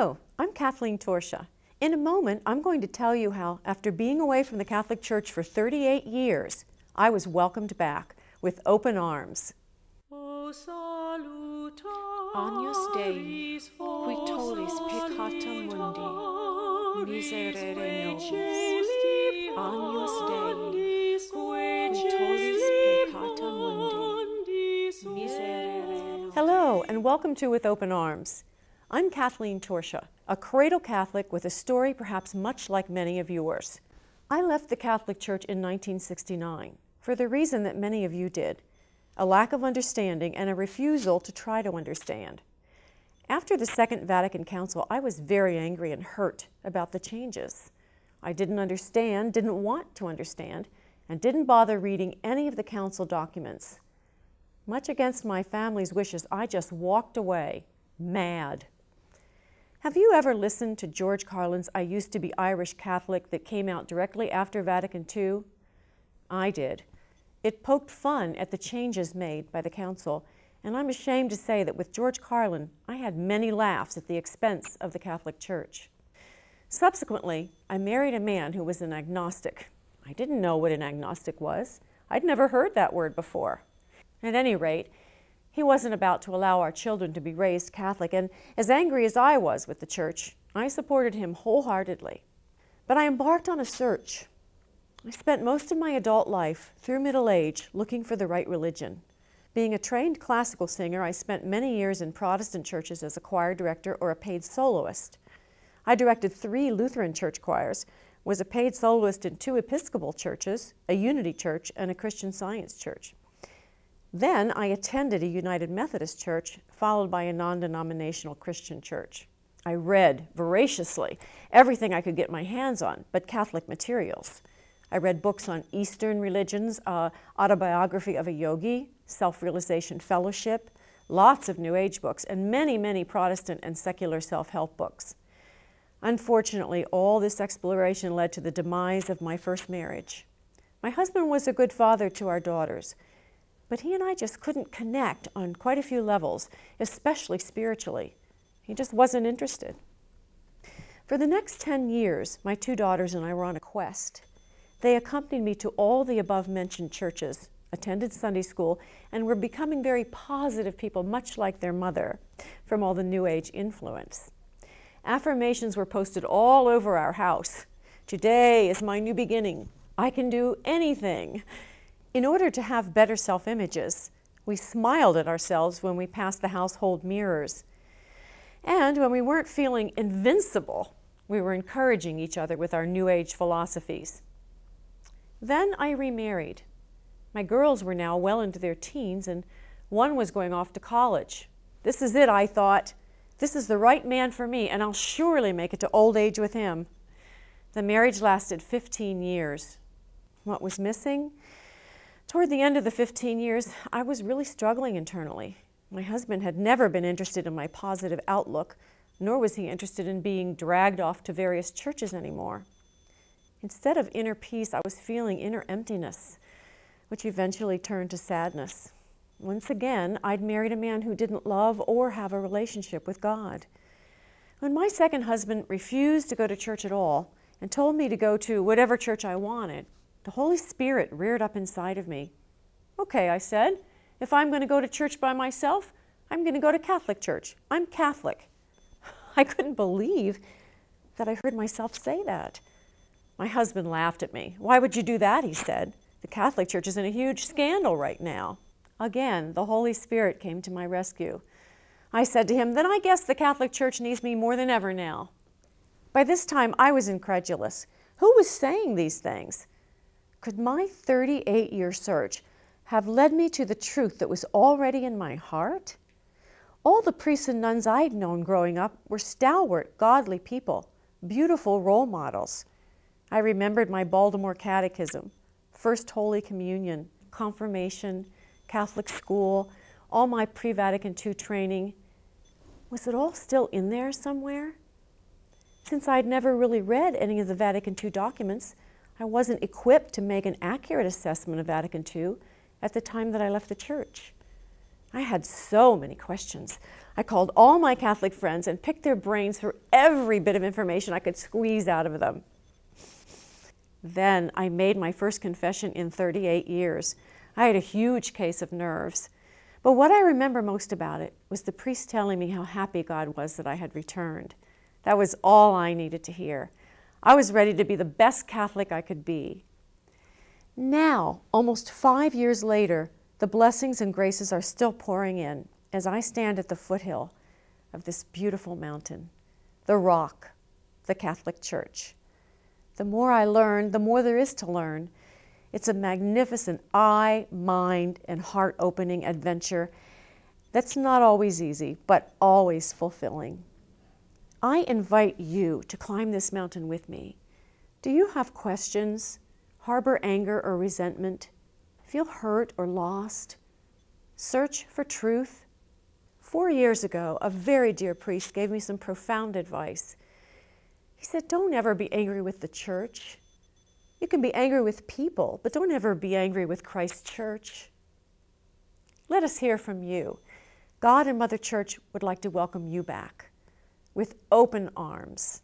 Hello, I'm Kathleen Torsha. In a moment, I'm going to tell you how, after being away from the Catholic Church for 38 years, I was welcomed back with open arms. Agnus Dei, qui tollis peccata mundi, miserere nobis. Agnus Dei, qui tollis peccata mundi, miserere nobis. Hello, and welcome to With Open Arms. I'm Kathleen Torsha, a cradle Catholic with a story perhaps much like many of yours. I left the Catholic Church in 1969 for the reason that many of you did: a lack of understanding and a refusal to try to understand. After the Second Vatican Council, I was very angry and hurt about the changes. I didn't understand, didn't want to understand, and didn't bother reading any of the Council documents. Much against my family's wishes, I just walked away, mad. Have you ever listened to George Carlin's I Used to Be Irish Catholic that came out directly after Vatican II? I did. It poked fun at the changes made by the Council, and I'm ashamed to say that with George Carlin, I had many laughs at the expense of the Catholic Church. Subsequently, I married a man who was an agnostic. I didn't know what an agnostic was. I'd never heard that word before. At any rate, he wasn't about to allow our children to be raised Catholic, and as angry as I was with the Church, I supported him wholeheartedly. But I embarked on a search. I spent most of my adult life, through middle age, looking for the right religion. Being a trained classical singer, I spent many years in Protestant churches as a choir director or a paid soloist. I directed 3 Lutheran church choirs, was a paid soloist in 2 Episcopal churches, a Unity church, and a Christian Science church. Then I attended a United Methodist church, followed by a non-denominational Christian church. I read voraciously everything I could get my hands on, but Catholic materials. I read books on Eastern religions, Autobiography of a Yogi, Self-Realization Fellowship, lots of New Age books, and many, many Protestant and secular self-help books. Unfortunately, all this exploration led to the demise of my first marriage. My husband was a good father to our daughters, but he and I just couldn't connect on quite a few levels, especially spiritually. He just wasn't interested. For the next 10 years, my 2 daughters and I were on a quest. They accompanied me to all the above-mentioned churches, attended Sunday school, and were becoming very positive people, much like their mother, from all the New Age influence. Affirmations were posted all over our house. Today is my new beginning. I can do anything. In order to have better self-images, we smiled at ourselves when we passed the household mirrors. And when we weren't feeling invincible, we were encouraging each other with our New Age philosophies. Then I remarried. My girls were now well into their teens, and one was going off to college. This is it, I thought. This is the right man for me, and I'll surely make it to old age with him. The marriage lasted 15 years. What was missing? Toward the end of the 15 years, I was really struggling internally. My husband had never been interested in my positive outlook, nor was he interested in being dragged off to various churches anymore. Instead of inner peace, I was feeling inner emptiness, which eventually turned to sadness. Once again, I'd married a man who didn't love or have a relationship with God. When my second husband refused to go to church at all and told me to go to whatever church I wanted, the Holy Spirit reared up inside of me. Okay, I said, if I'm going to go to church by myself, I'm going to go to Catholic church. I'm Catholic. I couldn't believe that I heard myself say that. My husband laughed at me. Why would you do that, he said. The Catholic Church is in a huge scandal right now. Again, the Holy Spirit came to my rescue. I said to him, then I guess the Catholic Church needs me more than ever now. By this time, I was incredulous. Who was saying these things? Could my 38-year search have led me to the truth that was already in my heart? All the priests and nuns I'd known growing up were stalwart, godly people, beautiful role models. I remembered my Baltimore Catechism, First Holy Communion, Confirmation, Catholic school, all my pre-Vatican II training. Was it all still in there somewhere? Since I'd never really read any of the Vatican II documents, I wasn't equipped to make an accurate assessment of Vatican II at the time that I left the church. I had so many questions. I called all my Catholic friends and picked their brains for every bit of information I could squeeze out of them. Then I made my first confession in 38 years. I had a huge case of nerves. But what I remember most about it was the priest telling me how happy God was that I had returned. That was all I needed to hear. I was ready to be the best Catholic I could be. Now, almost 5 years later, the blessings and graces are still pouring in as I stand at the foothill of this beautiful mountain, the Rock, the Catholic Church. The more I learn, the more there is to learn. It's a magnificent eye, mind, and heart-opening adventure that's not always easy, but always fulfilling. I invite you to climb this mountain with me. Do you have questions, harbor anger or resentment, feel hurt or lost, search for truth? 4 years ago, a very dear priest gave me some profound advice. He said, don't ever be angry with the church. You can be angry with people, but don't ever be angry with Christ's church. Let us hear from you. God and Mother Church would like to welcome you back with open arms.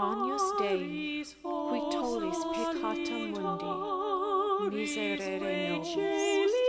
Agnus Dei, qui tollis peccata mundi, miserere nobis.